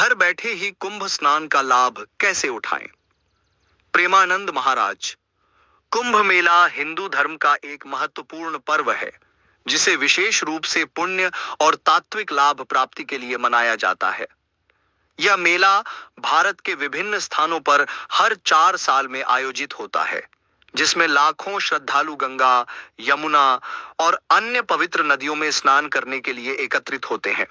घर बैठे ही कुंभ स्नान का लाभ कैसे उठाएं? प्रेमानंद महाराज। कुंभ मेला हिंदू धर्म का एक महत्वपूर्ण पर्व है जिसे विशेष रूप से पुण्य और तात्विक लाभ प्राप्ति के लिए मनाया जाता है। यह मेला भारत के विभिन्न स्थानों पर हर 4 साल में आयोजित होता है, जिसमें लाखों श्रद्धालु गंगा, यमुना और अन्य पवित्र नदियों में स्नान करने के लिए एकत्रित होते हैं।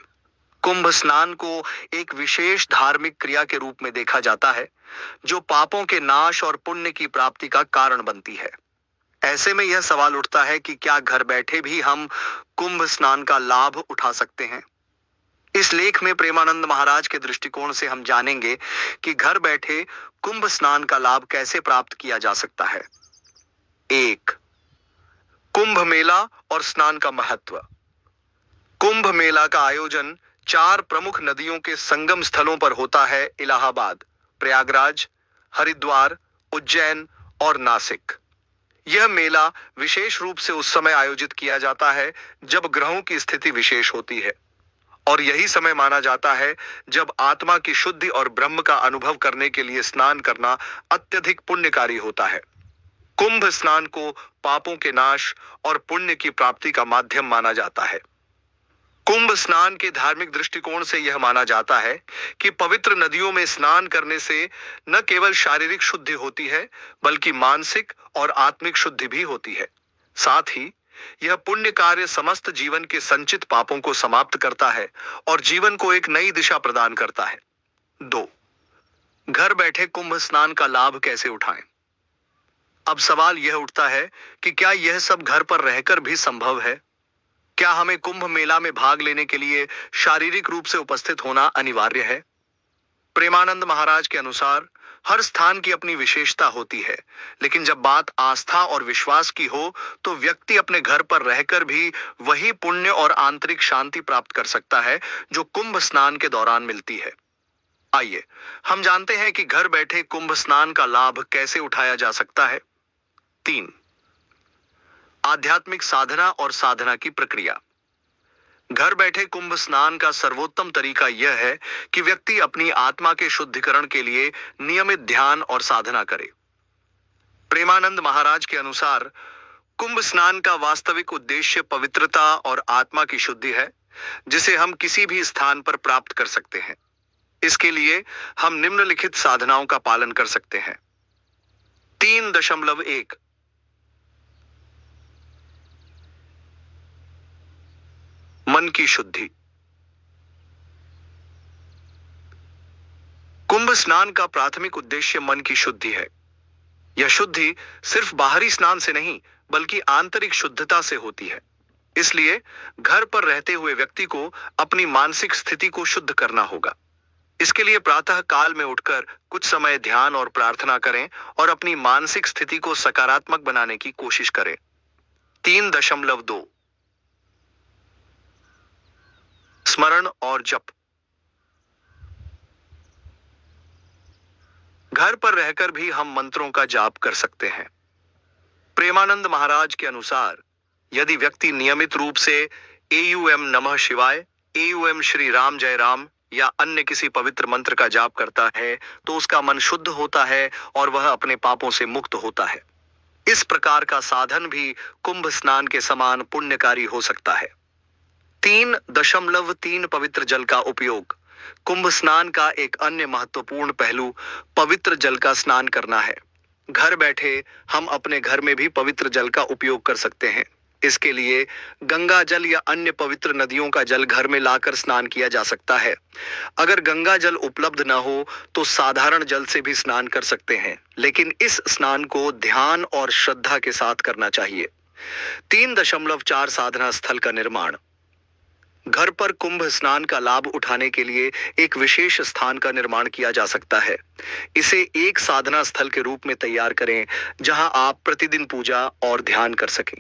कुंभ स्नान को एक विशेष धार्मिक क्रिया के रूप में देखा जाता है, जो पापों के नाश और पुण्य की प्राप्ति का कारण बनती है। ऐसे में यह सवाल उठता है कि क्या घर बैठे भी हम कुंभ स्नान का लाभ उठा सकते हैं? इस लेख में प्रेमानंद महाराज के दृष्टिकोण से हम जानेंगे कि घर बैठे कुंभ स्नान का लाभ कैसे प्राप्त किया जा सकता है। 1. कुंभ मेला और स्नान का महत्व। कुंभ मेला का आयोजन 4 प्रमुख नदियों के संगम स्थलों पर होता है: इलाहाबाद, प्रयागराज, हरिद्वार, उज्जैन और नासिक। यह मेला विशेष रूप से उस समय आयोजित किया जाता है जब ग्रहों की स्थिति विशेष होती है, और यही समय माना जाता है जब आत्मा की शुद्धि और ब्रह्म का अनुभव करने के लिए स्नान करना अत्यधिक पुण्यकारी होता है। कुंभ स्नान को पापों के नाश और पुण्य की प्राप्ति का माध्यम माना जाता है। कुंभ स्नान के धार्मिक दृष्टिकोण से यह माना जाता है कि पवित्र नदियों में स्नान करने से न केवल शारीरिक शुद्धि होती है, बल्कि मानसिक और आत्मिक शुद्धि भी होती है। साथ ही यह पुण्य कार्य समस्त जीवन के संचित पापों को समाप्त करता है और जीवन को एक नई दिशा प्रदान करता है। 2. घर बैठे कुंभ स्नान का लाभ कैसे उठाएं? अब सवाल यह उठता है कि क्या यह सब घर पर रहकर भी संभव है? क्या हमें कुंभ मेला में भाग लेने के लिए शारीरिक रूप से उपस्थित होना अनिवार्य है? प्रेमानंद महाराज के अनुसार हर स्थान की अपनी विशेषता होती है, लेकिन जब बात आस्था और विश्वास की हो तो व्यक्ति अपने घर पर रहकर भी वही पुण्य और आंतरिक शांति प्राप्त कर सकता है जो कुंभ स्नान के दौरान मिलती है। आइए हम जानते हैं कि घर बैठे कुंभ स्नान का लाभ कैसे उठाया जा सकता है। 3. आध्यात्मिक साधना और साधना की प्रक्रिया। घर बैठे कुंभ स्नान का सर्वोत्तम तरीका यह है कि व्यक्ति अपनी आत्मा के शुद्धिकरण के लिए नियमित ध्यान और साधना करे। प्रेमानंद महाराज के अनुसार कुंभ स्नान का वास्तविक उद्देश्य पवित्रता और आत्मा की शुद्धि है, जिसे हम किसी भी स्थान पर प्राप्त कर सकते हैं। इसके लिए हम निम्नलिखित साधनाओं का पालन कर सकते हैं। 3.1 मन की शुद्धि। कुंभ स्नान का प्राथमिक उद्देश्य मन की शुद्धि है। यह शुद्धि सिर्फ बाहरी स्नान से नहीं, बल्कि आंतरिक शुद्धता से होती है। इसलिए घर पर रहते हुए व्यक्ति को अपनी मानसिक स्थिति को शुद्ध करना होगा। इसके लिए प्रातः काल में उठकर कुछ समय ध्यान और प्रार्थना करें और अपनी मानसिक स्थिति को सकारात्मक बनाने की कोशिश करें। 3.2 स्मरण और जप। घर पर रहकर भी हम मंत्रों का जाप कर सकते हैं। प्रेमानंद महाराज के अनुसार यदि व्यक्ति नियमित रूप से एयूएम नमः शिवाय, एयूएम श्री राम जय राम या अन्य किसी पवित्र मंत्र का जाप करता है तो उसका मन शुद्ध होता है और वह अपने पापों से मुक्त होता है। इस प्रकार का साधन भी कुंभ स्नान के समान पुण्यकारी हो सकता है। 3.3 पवित्र जल का उपयोग। कुंभ स्नान का एक अन्य महत्वपूर्ण पहलू पवित्र जल का स्नान करना है। घर बैठे हम अपने घर में भी पवित्र जल का उपयोग कर सकते हैं। इसके लिए गंगा जल या अन्य पवित्र नदियों का जल घर में लाकर स्नान किया जा सकता है। अगर गंगा जल उपलब्ध न हो तो साधारण जल से भी स्नान कर सकते हैं, लेकिन इस स्नान को ध्यान और श्रद्धा के साथ करना चाहिए। 3.4 साधना स्थल का निर्माण। घर पर कुंभ स्नान का लाभ उठाने के लिए एक विशेष स्थान का निर्माण किया जा सकता है। इसे एक साधना स्थल के रूप में तैयार करें जहां आप प्रतिदिन पूजा और ध्यान कर सकें।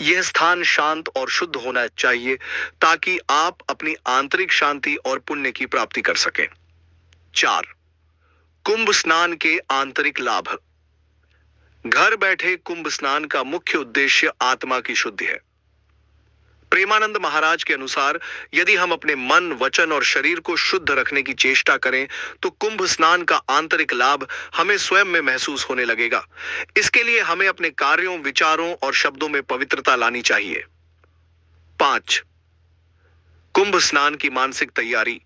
यह स्थान शांत और शुद्ध होना चाहिए ताकि आप अपनी आंतरिक शांति और पुण्य की प्राप्ति कर सकें। 4. कुंभ स्नान के आंतरिक लाभ। घर बैठे कुंभ स्नान का मुख्य उद्देश्य आत्मा की शुद्धि है। प्रेमानंद महाराज के अनुसार यदि हम अपने मन, वचन और शरीर को शुद्ध रखने की चेष्टा करें तो कुंभ स्नान का आंतरिक लाभ हमें स्वयं में महसूस होने लगेगा। इसके लिए हमें अपने कार्यों, विचारों और शब्दों में पवित्रता लानी चाहिए। 5. कुंभ स्नान की मानसिक तैयारी।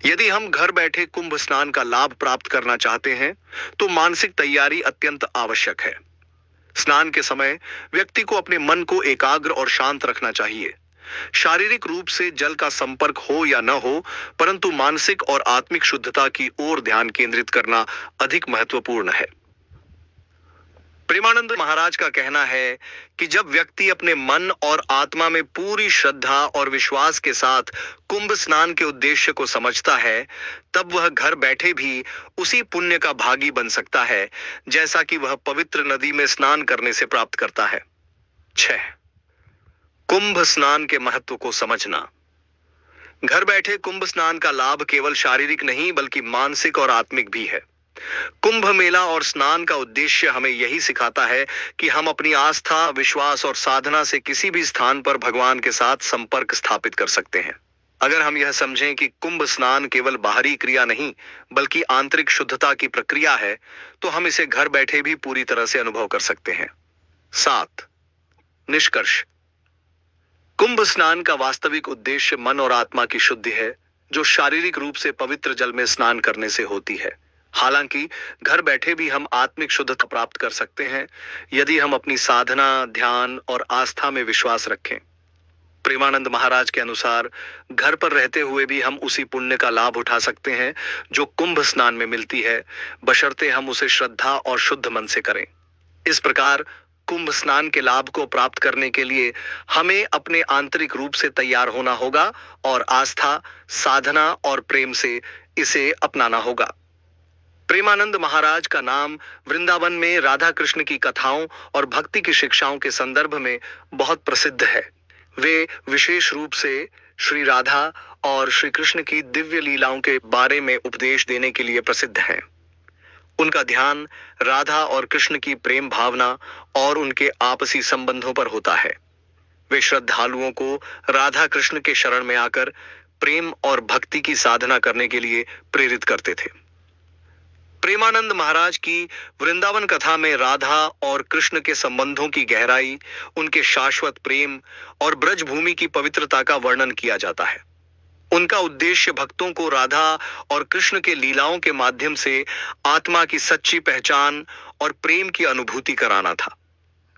यदि हम घर बैठे कुंभ स्नान का लाभ प्राप्त करना चाहते हैं तो मानसिक तैयारी अत्यंत आवश्यक है। स्नान के समय व्यक्ति को अपने मन को एकाग्र और शांत रखना चाहिए। शारीरिक रूप से जल का संपर्क हो या न हो, परंतु मानसिक और आत्मिक शुद्धता की ओर ध्यान केंद्रित करना अधिक महत्वपूर्ण है। प्रेमानंद महाराज का कहना है कि जब व्यक्ति अपने मन और आत्मा में पूरी श्रद्धा और विश्वास के साथ कुंभ स्नान के उद्देश्य को समझता है, तब वह घर बैठे भी उसी पुण्य का भागी बन सकता है जैसा कि वह पवित्र नदी में स्नान करने से प्राप्त करता है। 6. कुंभ स्नान के महत्व को समझना। घर बैठे कुंभ स्नान का लाभ केवल शारीरिक नहीं बल्कि मानसिक और आत्मिक भी है। कुंभ मेला और स्नान का उद्देश्य हमें यही सिखाता है कि हम अपनी आस्था, विश्वास और साधना से किसी भी स्थान पर भगवान के साथ संपर्क स्थापित कर सकते हैं। अगर हम यह समझें कि कुंभ स्नान केवल बाहरी क्रिया नहीं बल्कि आंतरिक शुद्धता की प्रक्रिया है, तो हम इसे घर बैठे भी पूरी तरह से अनुभव कर सकते हैं। 7. निष्कर्ष। कुंभ स्नान का वास्तविक उद्देश्य मन और आत्मा की शुद्धि है, जो शारीरिक रूप से पवित्र जल में स्नान करने से होती है। हालांकि घर बैठे भी हम आत्मिक शुद्धता प्राप्त कर सकते हैं यदि हम अपनी साधना, ध्यान और आस्था में विश्वास रखें। प्रेमानंद महाराज के अनुसार घर पर रहते हुए भी हम उसी पुण्य का लाभ उठा सकते हैं जो कुंभ स्नान में मिलती है, बशर्ते हम उसे श्रद्धा और शुद्ध मन से करें। इस प्रकार कुंभ स्नान के लाभ को प्राप्त करने के लिए हमें अपने आंतरिक रूप से तैयार होना होगा और आस्था, साधना और प्रेम से इसे अपनाना होगा। प्रेमानंद महाराज का नाम वृंदावन में राधा कृष्ण की कथाओं और भक्ति की शिक्षाओं के संदर्भ में बहुत प्रसिद्ध है। वे विशेष रूप से श्री राधा और श्री कृष्ण की दिव्य लीलाओं के बारे में उपदेश देने के लिए प्रसिद्ध हैं। उनका ध्यान राधा और कृष्ण की प्रेम भावना और उनके आपसी संबंधों पर होता है। वे श्रद्धालुओं को राधा कृष्ण के शरण में आकर प्रेम और भक्ति की साधना करने के लिए प्रेरित करते थे। प्रेमानंद महाराज की वृंदावन कथा में राधा और कृष्ण के संबंधों की गहराई, उनके शाश्वत प्रेम और ब्रजभूमि की पवित्रता का वर्णन किया जाता है। उनका उद्देश्य भक्तों को राधा और कृष्ण के लीलाओं के माध्यम से आत्मा की सच्ची पहचान और प्रेम की अनुभूति कराना था।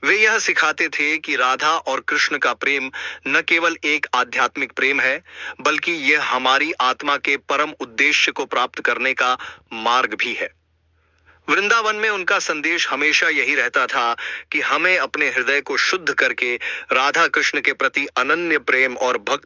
वे यह सिखाते थे कि राधा और कृष्ण का प्रेम न केवल एक आध्यात्मिक प्रेम है, बल्कि यह हमारी आत्मा के परम उद्देश्य को प्राप्त करने का मार्ग भी है। वृंदावन में उनका संदेश हमेशा यही रहता था कि हमें अपने हृदय को शुद्ध करके राधा कृष्ण के प्रति अनन्य प्रेम और भक्ति